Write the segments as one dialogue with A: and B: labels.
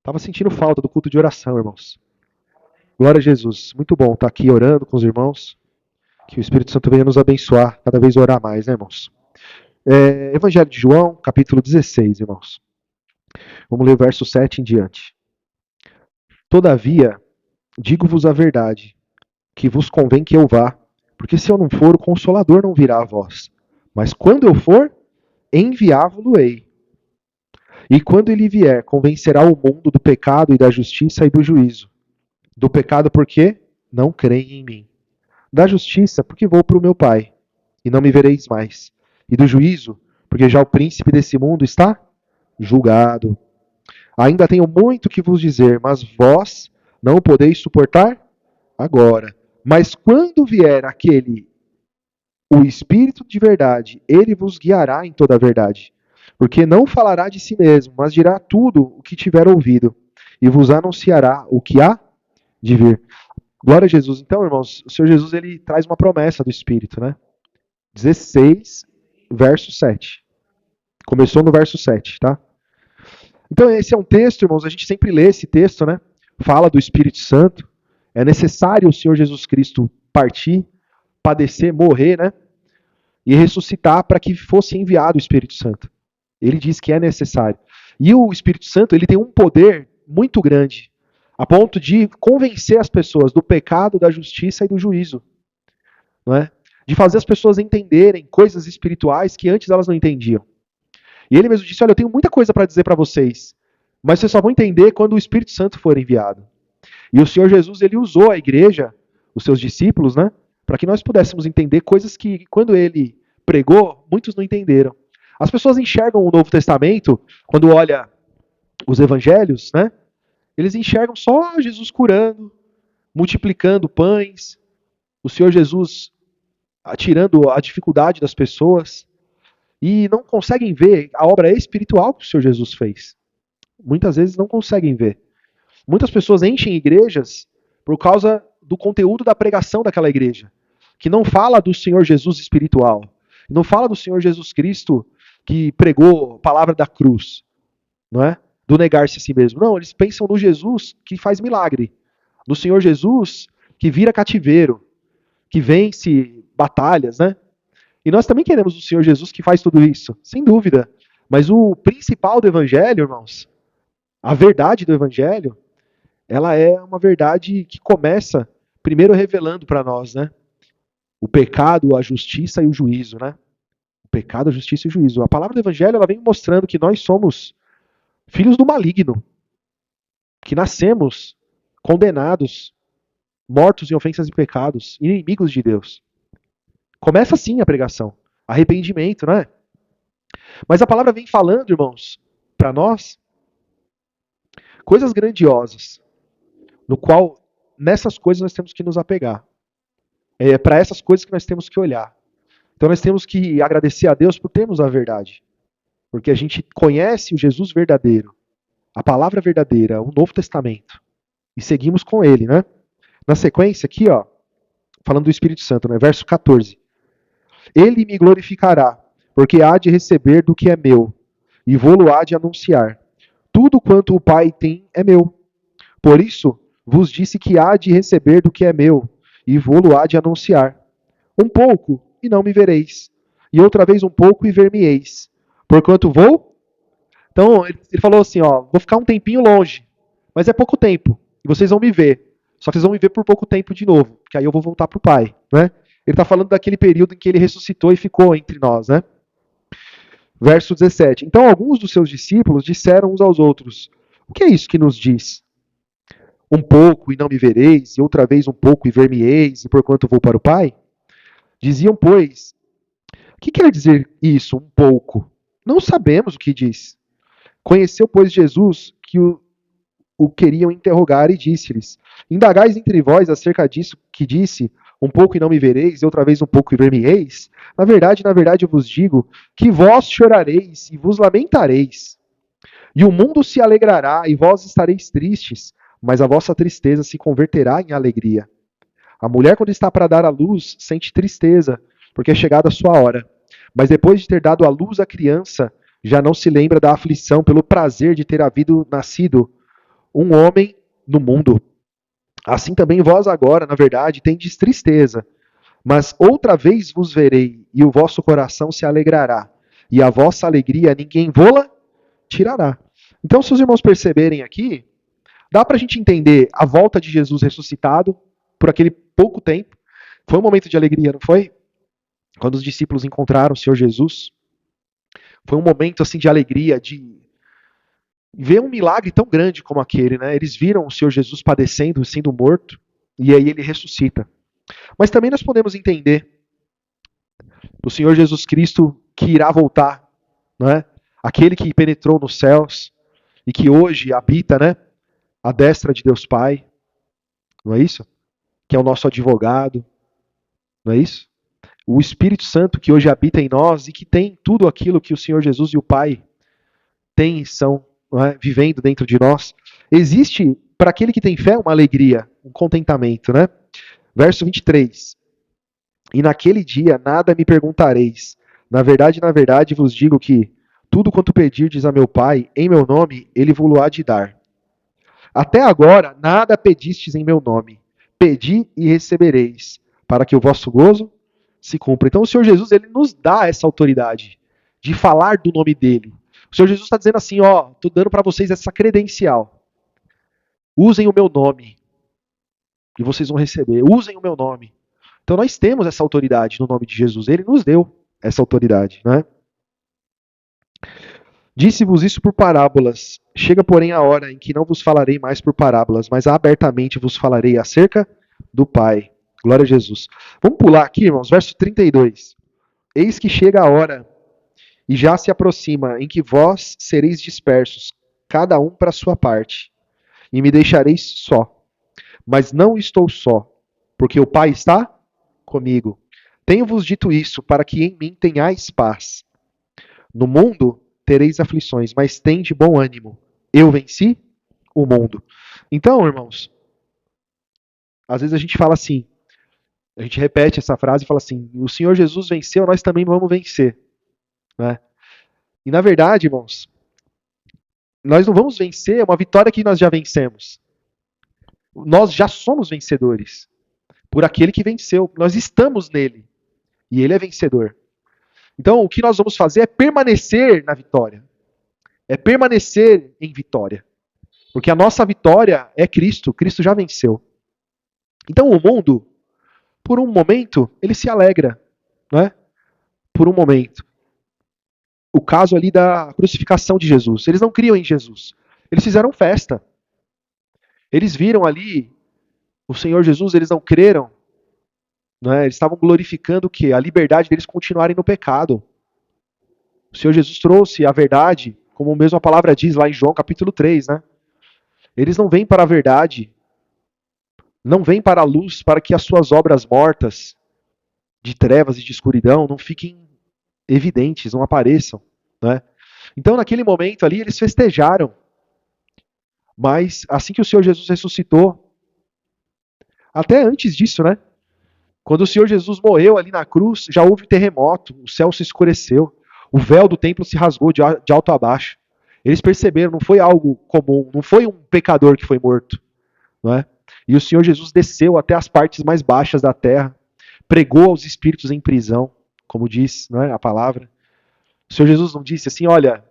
A: Tava sentindo falta do culto de oração, irmãos. Glória a Jesus. Muito bom estar aqui orando com os irmãos. Que o Espírito Santo venha nos abençoar, cada vez orar mais, né, irmãos? Evangelho de João, capítulo 16, irmãos. Vamos ler o verso 7 em diante. Todavia, digo-vos a verdade, que vos convém que eu vá, porque se eu não for, o Consolador não virá a vós. Mas quando eu for, enviá-lo-ei. E quando ele vier, convencerá o mundo do pecado e da justiça e do juízo. Do pecado porque não creem em mim. Da justiça porque vou para o meu Pai, e não me vereis mais. E do juízo porque já o príncipe desse mundo está julgado. Ainda tenho muito que vos dizer, mas vós não o podeis suportar agora. Mas quando vier aquele, o Espírito de verdade, ele vos guiará em toda a verdade. Porque não falará de si mesmo, mas dirá tudo o que tiver ouvido, e vos anunciará o que há de vir. Glória a Jesus. Então, irmãos, o Senhor Jesus ele traz uma promessa do Espírito, né? 16, verso 7. Começou no verso 7, tá? Então, esse é um texto, irmãos, a gente sempre lê esse texto, né? Fala do Espírito Santo. É necessário o Senhor Jesus Cristo partir, padecer, morrer, né? E ressuscitar para que fosse enviado o Espírito Santo. Ele diz que é necessário. E o Espírito Santo, ele tem um poder muito grande, a ponto de convencer as pessoas do pecado, da justiça e do juízo, não é? De fazer as pessoas entenderem coisas espirituais que antes elas não entendiam. E ele mesmo disse: olha, eu tenho muita coisa para dizer para vocês, mas vocês só vão entender quando o Espírito Santo for enviado. E o Senhor Jesus, ele usou a igreja, os seus discípulos, né, para que nós pudéssemos entender coisas que, quando ele pregou, muitos não entenderam. As pessoas enxergam o Novo Testamento, quando olha os evangelhos, né, eles enxergam só Jesus curando, multiplicando pães, o Senhor Jesus tirando a dificuldade das pessoas, e não conseguem ver a obra espiritual que o Senhor Jesus fez. Muitas vezes não conseguem ver. Muitas pessoas enchem igrejas por causa do conteúdo da pregação daquela igreja, que não fala do Senhor Jesus espiritual, não fala do Senhor Jesus Cristo que pregou a palavra da cruz, não é? Do negar-se a si mesmo. Não, eles pensam no Jesus que faz milagre, no Senhor Jesus que vira cativeiro, que vence batalhas, né? E nós também queremos o Senhor Jesus que faz tudo isso, sem dúvida. Mas o principal do Evangelho, irmãos, a verdade do Evangelho, ela é uma verdade que começa primeiro revelando para nós, né? O pecado, a justiça e o juízo, né? O pecado, a justiça e o juízo. A palavra do Evangelho, ela vem mostrando que nós somos filhos do maligno, que nascemos condenados, mortos em ofensas e pecados, inimigos de Deus. Começa assim a pregação. Arrependimento, né? Mas a palavra vem falando, irmãos, para nós, coisas grandiosas, no qual nessas coisas nós temos que nos apegar. É para essas coisas que nós temos que olhar. Então nós temos que agradecer a Deus por termos a verdade. Porque a gente conhece o Jesus verdadeiro, a palavra verdadeira, o Novo Testamento. E seguimos com ele, né? Na sequência aqui, ó, falando do Espírito Santo, né? Verso 14. Ele me glorificará, porque há de receber do que é meu, e vou-lo há de anunciar. Tudo quanto o Pai tem é meu. Por isso vos disse que há de receber do que é meu, e vou-lo há de anunciar. Um pouco, e não me vereis. E outra vez um pouco, e ver-me-eis. Porquanto vou. Então, ele falou assim, ó, vou ficar um tempinho longe, mas é pouco tempo, e vocês vão me ver. Só que vocês vão me ver por pouco tempo de novo, porque aí eu vou voltar para o Pai, né? Ele está falando daquele período em que ele ressuscitou e ficou entre nós, né? Verso 17. Então alguns dos seus discípulos disseram uns aos outros: o que é isso que nos diz? Um pouco e não me vereis, e outra vez um pouco e ver-me-eis, e porquanto vou para o Pai? Diziam, pois, o que quer dizer isso, um pouco? Não sabemos o que diz. Conheceu, pois, Jesus que o queriam interrogar e disse-lhes: indagais entre vós acerca disso que disse, um pouco e não me vereis, e outra vez um pouco e ver-me-eis? Na verdade, eu vos digo que vós chorareis e vos lamentareis. E o mundo se alegrará e vós estareis tristes, mas a vossa tristeza se converterá em alegria. A mulher, quando está para dar à luz, sente tristeza, porque é chegada a sua hora. Mas depois de ter dado à luz a criança, já não se lembra da aflição pelo prazer de ter havido nascido, um homem no mundo. Assim também vós agora, na verdade, tendes tristeza. Mas outra vez vos verei, e o vosso coração se alegrará, e a vossa alegria ninguém vô-la tirará. Então, se os irmãos perceberem aqui, dá para a gente entender a volta de Jesus ressuscitado por aquele pouco tempo. Foi um momento de alegria, não foi? Quando os discípulos encontraram o Senhor Jesus. Foi um momento assim de alegria, de ver um milagre tão grande como aquele, né? Eles viram o Senhor Jesus padecendo, sendo morto, e aí ele ressuscita. Mas também nós podemos entender o Senhor Jesus Cristo que irá voltar, não é? Aquele que penetrou nos céus e que hoje habita, né, à destra de Deus Pai, não é isso? Que é o nosso advogado, não é isso? O Espírito Santo que hoje habita em nós e que tem tudo aquilo que o Senhor Jesus e o Pai têm e são, não é? Vivendo dentro de nós. Existe, para aquele que tem fé, uma alegria, um contentamento, né? Verso 23. E naquele dia nada me perguntareis. Na verdade, vos digo que tudo quanto pedirdes a meu Pai, em meu nome, ele vos há de dar. Até agora, nada pedistes em meu nome. Pedi e recebereis, para que o vosso gozo se cumpra. Então o Senhor Jesus, ele nos dá essa autoridade de falar do nome dele. O Senhor Jesus está dizendo assim, ó, estou dando para vocês essa credencial. Usem o meu nome e vocês vão receber. Usem o meu nome. Então nós temos essa autoridade no nome de Jesus. Ele nos deu essa autoridade, né? Disse-vos isso por parábolas. Chega, porém, a hora em que não vos falarei mais por parábolas, mas abertamente vos falarei acerca do Pai. Glória a Jesus. Vamos pular aqui, irmãos, verso 32. Eis que chega a hora, e já se aproxima, em que vós sereis dispersos, cada um para a sua parte, e me deixareis só. Mas não estou só, porque o Pai está comigo. Tenho-vos dito isso, para que em mim tenhais paz. No mundo tereis aflições, mas tende bom ânimo. Eu venci o mundo. Então, irmãos, às vezes a gente fala assim, a gente repete essa frase e fala assim: o Senhor Jesus venceu, nós também vamos vencer. Né? E na verdade, irmãos, nós não vamos vencer, é uma vitória que nós já vencemos. Nós já somos vencedores por aquele que venceu. Nós estamos nele e ele é vencedor. Então, o que nós vamos fazer é permanecer na vitória. É permanecer em vitória. Porque a nossa vitória é Cristo. Cristo já venceu. Então, o mundo, por um momento, ele se alegra. Não é? Por um momento. O caso ali da crucificação de Jesus. Eles não criam em Jesus. Eles fizeram festa. Eles viram ali o Senhor Jesus, eles não creram. Não é? Eles estavam glorificando o quê? A liberdade deles continuarem no pecado. O Senhor Jesus trouxe a verdade, como mesmo a palavra diz lá em João capítulo 3, né? Eles não vêm para a verdade, não vêm para a luz, para que as suas obras mortas, de trevas e de escuridão, não fiquem evidentes, não apareçam. Né? Então, naquele momento ali, eles festejaram. Mas, assim que o Senhor Jesus ressuscitou, até antes disso, né? Quando o Senhor Jesus morreu ali na cruz, já houve terremoto, o céu se escureceu, o véu do templo se rasgou de alto a baixo. Eles perceberam, não foi algo comum, não foi um pecador que foi morto. Não é? E o Senhor Jesus desceu até as partes mais baixas da terra, pregou aos espíritos em prisão, como diz, não é, a palavra. O Senhor Jesus não disse assim, olha,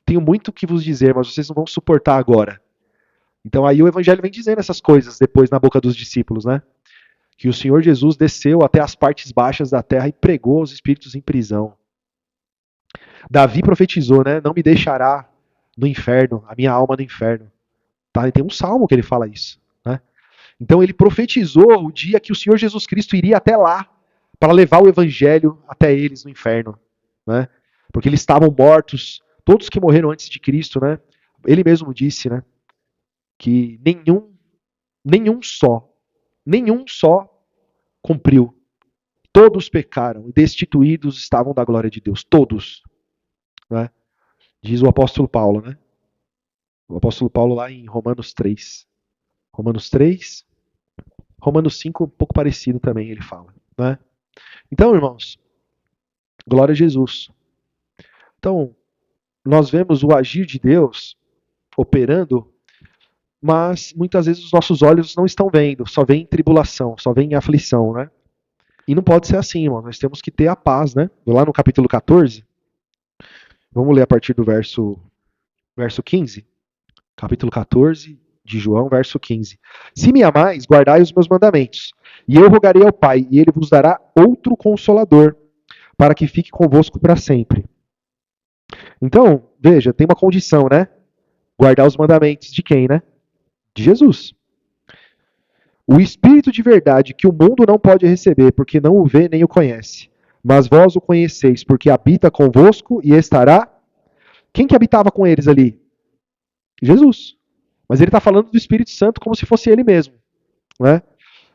A: tenho muito o que vos dizer, mas vocês não vão suportar agora. Então aí o Evangelho vem dizendo essas coisas depois na boca dos discípulos, né? Que o Senhor Jesus desceu até as partes baixas da terra e pregou aos espíritos em prisão. Davi profetizou, né? Não me deixará no inferno, a minha alma no inferno. Tá? E tem um salmo que ele fala isso, né? Então ele profetizou o dia que o Senhor Jesus Cristo iria até lá para levar o evangelho até eles no inferno, né? Porque eles estavam mortos, todos que morreram antes de Cristo, né? Ele mesmo disse, né, que nenhum só cumpriu. Todos pecaram e destituídos estavam da glória de Deus, todos, né? Diz o apóstolo Paulo, né? O apóstolo Paulo lá em Romanos 3. Romanos 3, Romanos 5, um pouco parecido também, ele fala, né? Então, irmãos, glória a Jesus. Então, nós vemos o agir de Deus operando mas muitas vezes os nossos olhos não estão vendo, só vem tribulação, só vem aflição, né? E não pode ser assim, irmão. Nós temos que ter a paz, né? Lá no capítulo 14, vamos ler a partir do verso 15. Capítulo 14 de João, verso 15. Se me amais, guardai os meus mandamentos. E eu rogarei ao Pai, e ele vos dará outro consolador, para que fique convosco para sempre. Então, veja, tem uma condição, né? Guardar os mandamentos de quem, né? De Jesus. O Espírito de verdade que o mundo não pode receber, porque não o vê nem o conhece. Mas vós o conheceis, porque habita convosco e estará. Quem que habitava com eles ali? Jesus. Mas ele está falando do Espírito Santo como se fosse ele mesmo. Né?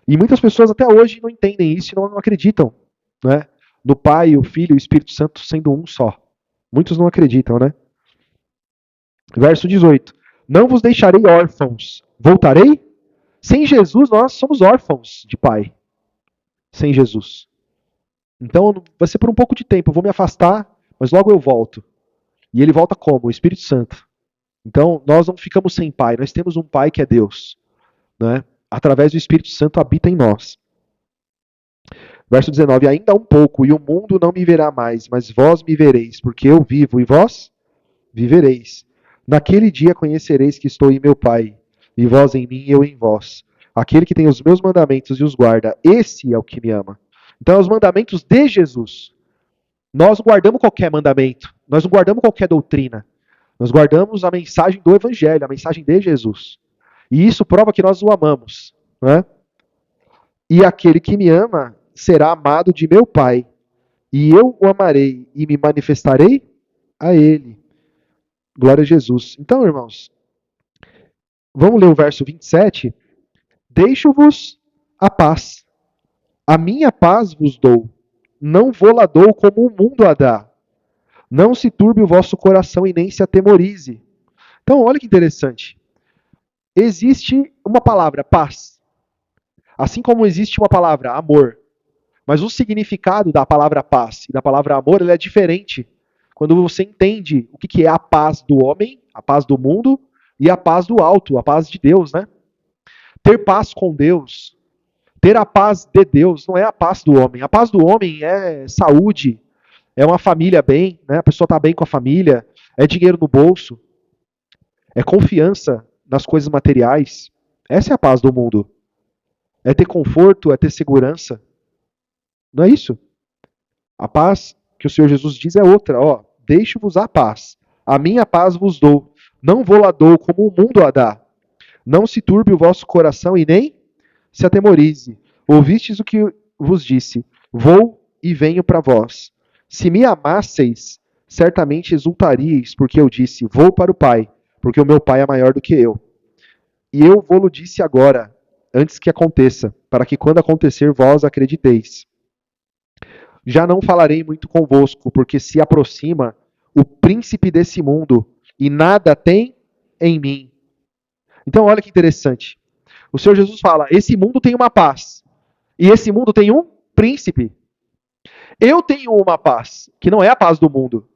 A: E muitas pessoas até hoje não entendem isso e não acreditam. Né? No Pai, o Filho e o Espírito Santo sendo um só. Muitos não acreditam, né? Verso 18. Não vos deixarei órfãos. Voltarei? Sem Jesus, nós somos órfãos de Pai. Sem Jesus. Então, vai ser por um pouco de tempo. Eu vou me afastar, mas logo eu volto. E ele volta como? O Espírito Santo. Então, nós não ficamos sem Pai. Nós temos um Pai que é Deus. Né? Através do Espírito Santo habita em nós. Verso 19. Ainda um pouco, e o mundo não me verá mais, mas vós me vereis, porque eu vivo, e vós vivereis. Naquele dia conhecereis que estou em meu Pai, e vós em mim e eu em vós. Aquele que tem os meus mandamentos e os guarda, esse é o que me ama. Então, os mandamentos de Jesus. Nós não guardamos qualquer mandamento, nós não guardamos qualquer doutrina. Nós guardamos a mensagem do Evangelho, a mensagem de Jesus. E isso prova que nós o amamos. Né? E aquele que me ama será amado de meu Pai, e eu o amarei e me manifestarei a ele. Glória a Jesus. Então, irmãos, vamos ler o verso 27. Deixo-vos a paz. A minha paz vos dou. Não vou-la dou como o mundo a dá. Não se turbe o vosso coração e nem se atemorize. Então, olha que interessante. Existe uma palavra, paz. Assim como existe uma palavra, amor. Mas o significado da palavra paz e da palavra amor ele é diferente quando você entende o que é a paz do homem, a paz do mundo e a paz do alto, a paz de Deus, né? Ter paz com Deus, ter a paz de Deus, não é a paz do homem. A paz do homem é saúde, é uma família bem, né? A pessoa está bem com a família, é dinheiro no bolso, é confiança nas coisas materiais. Essa é a paz do mundo. É ter conforto, é ter segurança. Não é isso? A paz que o Senhor Jesus diz é outra, ó. Deixo-vos a paz. A minha paz vos dou. Não vou lá dou como o mundo a dá. Não se turbe o vosso coração e nem se atemorize. Ouvistes o que vos disse. Vou e venho para vós. Se me amasseis, certamente exultaríeis, porque eu disse, vou para o Pai, porque o meu Pai é maior do que eu. E eu vou-lo disse agora, antes que aconteça, para que quando acontecer vós acrediteis. Já não falarei muito convosco, porque se aproxima o príncipe desse mundo, e nada tem em mim. Então, olha que interessante. O Senhor Jesus fala: esse mundo tem uma paz, e esse mundo tem um príncipe. Eu tenho uma paz, que não é a paz do mundo,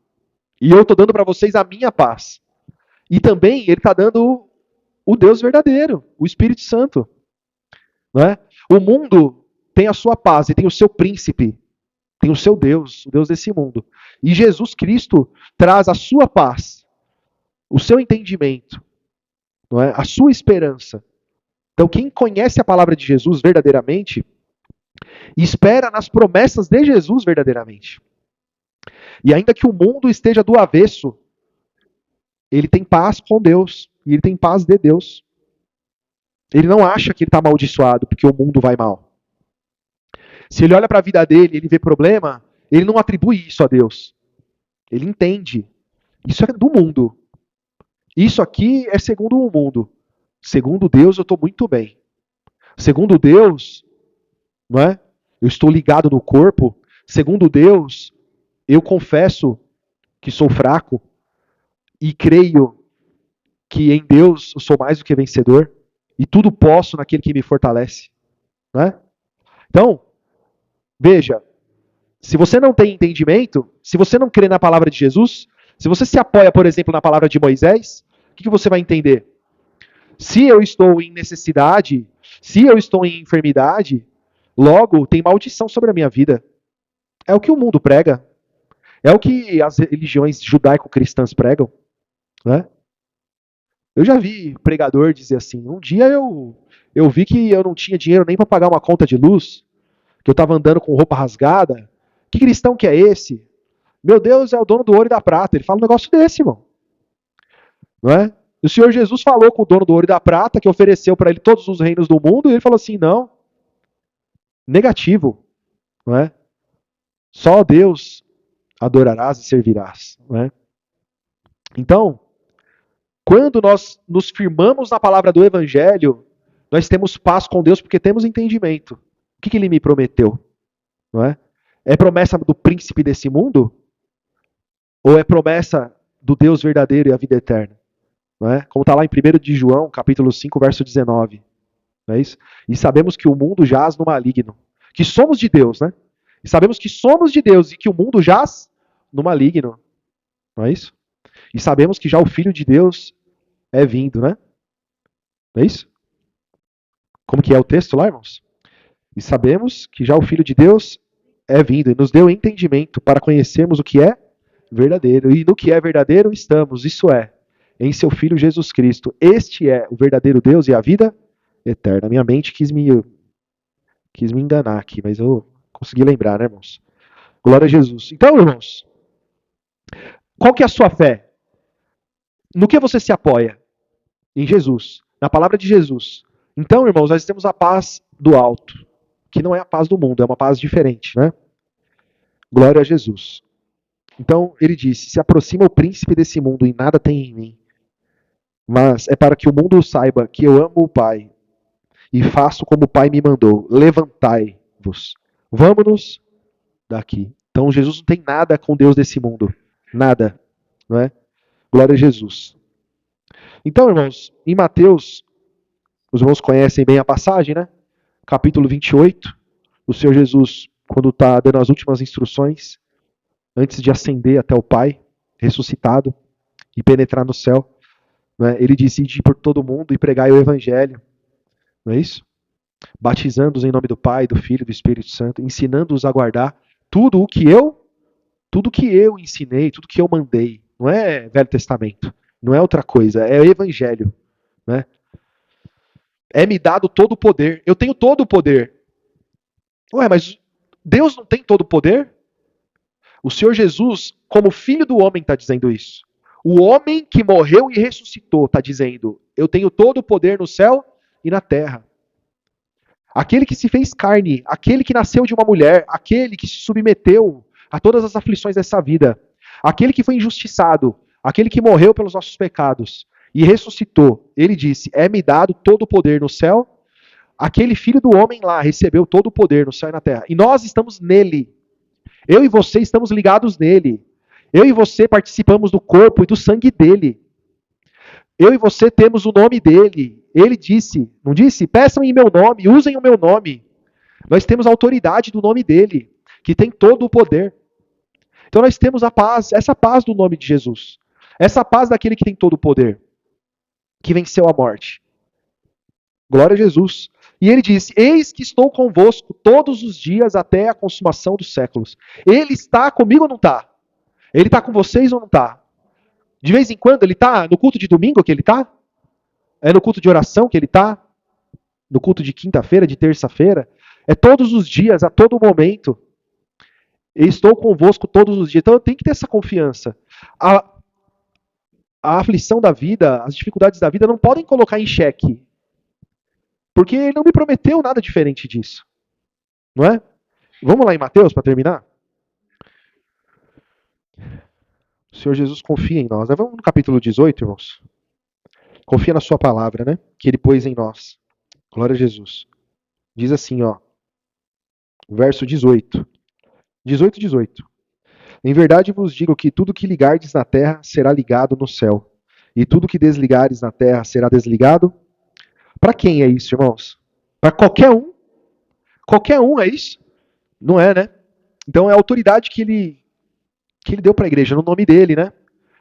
A: e eu estou dando para vocês a minha paz. E também Ele está dando o Deus verdadeiro, o Espírito Santo. Não é? O mundo tem a sua paz e tem o seu príncipe. Tem o seu Deus, o Deus desse mundo. E Jesus Cristo traz a sua paz, o seu entendimento, não é? A sua esperança. Então, quem conhece a palavra de Jesus verdadeiramente, espera nas promessas de Jesus verdadeiramente. E ainda que o mundo esteja do avesso, ele tem paz com Deus. E ele tem paz de Deus. Ele não acha que ele está amaldiçoado porque o mundo vai mal. Se ele olha para a vida dele e ele vê problema, ele não atribui isso a Deus. Ele entende. Isso é do mundo. Isso aqui é segundo o mundo. Segundo Deus, eu estou muito bem. Segundo Deus, não é? Eu estou ligado no corpo. Segundo Deus, eu confesso que sou fraco e creio que em Deus eu sou mais do que vencedor e tudo posso naquele que me fortalece. Não é? Então, veja, se você não tem entendimento, se você não crê na palavra de Jesus, se você se apoia, por exemplo, na palavra de Moisés, o que você vai entender? Se eu estou em necessidade, se eu estou em enfermidade, logo tem maldição sobre a minha vida. É o que o mundo prega. É o que as religiões judaico-cristãs pregam, né? Eu já vi pregador dizer assim: um dia eu vi que eu não tinha dinheiro nem para pagar uma conta de luz, que eu estava andando com roupa rasgada. Que cristão que é esse? Meu Deus é o dono do ouro e da prata. Ele fala um negócio desse, irmão. Não é? O Senhor Jesus falou com o dono do ouro e da prata, que ofereceu para ele todos os reinos do mundo, e ele falou assim: não, negativo. Não é? Só Deus adorarás e servirás. Não é? Então, quando nós nos firmamos na palavra do Evangelho, nós temos paz com Deus porque temos entendimento. O que ele me prometeu? Não é? É promessa do príncipe desse mundo? Ou é promessa do Deus verdadeiro e a vida eterna? Não é? Como está lá em 1 de João, capítulo 5, verso 19. Não é isso? E sabemos que o mundo jaz no maligno. Que somos de Deus, né? E sabemos que somos de Deus e que o mundo jaz no maligno. Não é isso? E sabemos que já o Filho de Deus é vindo, né? Não é isso? Como que é o texto lá, irmãos? E sabemos que já o Filho de Deus é vindo e nos deu entendimento para conhecermos o que é verdadeiro. E no que é verdadeiro estamos, isso é, em seu Filho Jesus Cristo. Este é o verdadeiro Deus e a vida eterna. Minha mente quis me enganar aqui, mas eu consegui lembrar, né, irmãos? Glória a Jesus. Então, irmãos, qual que é a sua fé? No que você se apoia? Em Jesus, na palavra de Jesus. Então, irmãos, nós temos a paz do alto, que não é a paz do mundo, é uma paz diferente, né? Glória a Jesus. Então, ele disse: se aproxima o príncipe desse mundo e nada tem em mim, mas é para que o mundo saiba que eu amo o Pai e faço como o Pai me mandou. Levantai-vos. Vamos-nos daqui. Então, Jesus não tem nada com Deus desse mundo. Nada. Não é? Glória a Jesus. Então, irmãos, em Mateus, os irmãos conhecem bem a passagem, né? Capítulo 28, o Senhor Jesus, quando está dando as últimas instruções, antes de ascender até o Pai, ressuscitado, e penetrar no céu, né? Ele decide ir por todo mundo e pregar o Evangelho, não é isso? Batizando-os em nome do Pai, do Filho e do Espírito Santo, ensinando-os a guardar tudo o que eu ensinei, tudo que eu mandei. Não é Velho Testamento, não é outra coisa, é o Evangelho, né? É-me dado todo o poder. Eu tenho todo o poder. Ué, mas Deus não tem todo o poder? O Senhor Jesus, como filho do homem, está dizendo isso. O homem que morreu e ressuscitou está dizendo: eu tenho todo o poder no céu e na terra. Aquele que se fez carne, aquele que nasceu de uma mulher, aquele que se submeteu a todas as aflições dessa vida, aquele que foi injustiçado, aquele que morreu pelos nossos pecados e ressuscitou, ele disse: é-me dado todo o poder no céu. Aquele filho do homem lá recebeu todo o poder no céu e na terra. E nós estamos nele. Eu e você estamos ligados nele. Eu e você participamos do corpo e do sangue dele. Eu e você temos o nome dele. Ele disse, não disse? Peçam em meu nome, usem o meu nome. Nós temos a autoridade do nome dele, que tem todo o poder. Então nós temos a paz, essa paz do nome de Jesus. Essa paz daquele que tem todo o poder, que venceu a morte. Glória a Jesus. E ele disse: eis que estou convosco todos os dias até a consumação dos séculos. Ele está comigo ou não está? Ele está com vocês ou não está? De vez em quando ele está no culto de domingo que ele está? É no culto de oração que ele está? No culto de quinta-feira, de terça-feira? É todos os dias, a todo momento. Eu estou convosco todos os dias. Então eu tenho que ter essa confiança. A, a aflição da vida, as dificuldades da vida não podem colocar em xeque. Porque ele não me prometeu nada diferente disso. Não é? Vamos lá em Mateus para terminar? O Senhor Jesus confia em nós. Vamos no capítulo 18, irmãos. Confia na sua palavra, né? Que ele pôs em nós. Glória a Jesus. Diz assim, ó. Verso 18. 18, 18. Em verdade vos digo que tudo que ligardes na terra será ligado no céu. E tudo que desligares na terra será desligado. Para quem é isso, irmãos? Para qualquer um? Qualquer um é isso? Não é, né? Então é a autoridade que ele deu para a igreja no nome dele, né?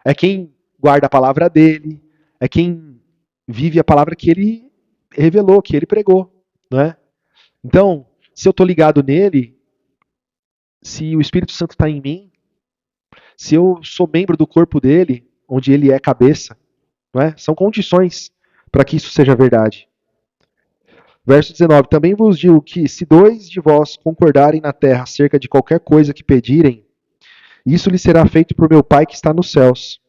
A: É quem guarda a palavra dele, é quem vive a palavra que ele revelou, que ele pregou, não é? Então, se eu estou ligado nele, se o Espírito Santo está em mim, se eu sou membro do corpo dele, onde ele é cabeça, não é? São condições para que isso seja verdade. Verso 19: Também vos digo que, se dois de vós concordarem na terra acerca de qualquer coisa que pedirem, isso lhe será feito por meu Pai que está nos céus.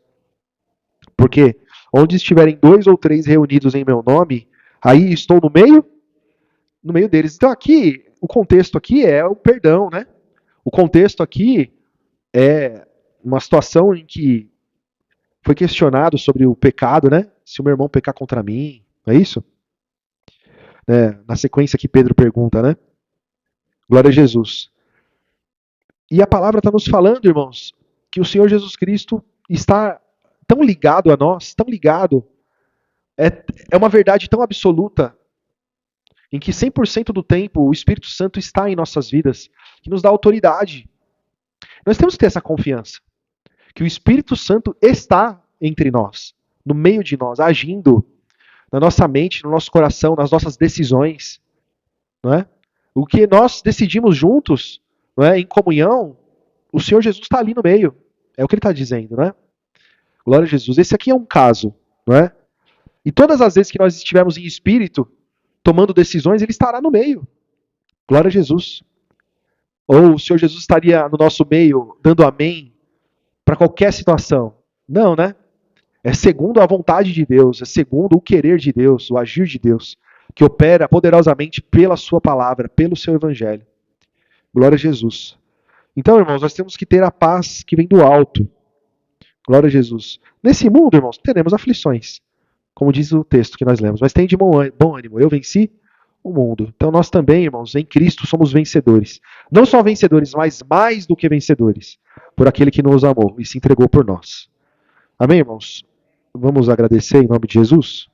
A: Porque onde estiverem dois ou três reunidos em meu nome, aí estou no meio? No meio deles. Então aqui, o contexto aqui é o perdão, né? O contexto aqui é uma situação em que foi questionado sobre o pecado, né? Se o meu irmão pecar contra mim, não é isso? Na sequência que Pedro pergunta, né? Glória a Jesus. E a palavra está nos falando, irmãos, que o Senhor Jesus Cristo está tão ligado a nós, tão ligado, é uma verdade tão absoluta, em que 100% do tempo o Espírito Santo está em nossas vidas, que nos dá autoridade. Nós temos que ter essa confiança, que o Espírito Santo está entre nós, no meio de nós, agindo na nossa mente, no nosso coração, nas nossas decisões. Não é? O que nós decidimos juntos, não é, em comunhão, o Senhor Jesus está ali no meio. É o que ele está dizendo, né? Glória a Jesus. Esse aqui é um caso, não é? E todas as vezes que nós estivermos em espírito, tomando decisões, ele estará no meio. Glória a Jesus. Ou o Senhor Jesus estaria no nosso meio, dando amém para qualquer situação. Não, né? É segundo a vontade de Deus, é segundo o querer de Deus, o agir de Deus, que opera poderosamente pela sua palavra, pelo seu evangelho. Glória a Jesus. Então, irmãos, nós temos que ter a paz que vem do alto. Glória a Jesus. Nesse mundo, irmãos, teremos aflições, como diz o texto que nós lemos, mas tem de bom ânimo. Eu venci o mundo. Então nós também, irmãos, em Cristo somos vencedores. Não só vencedores, mas mais do que vencedores, por aquele que nos amou e se entregou por nós. Amém, irmãos? Vamos agradecer em nome de Jesus?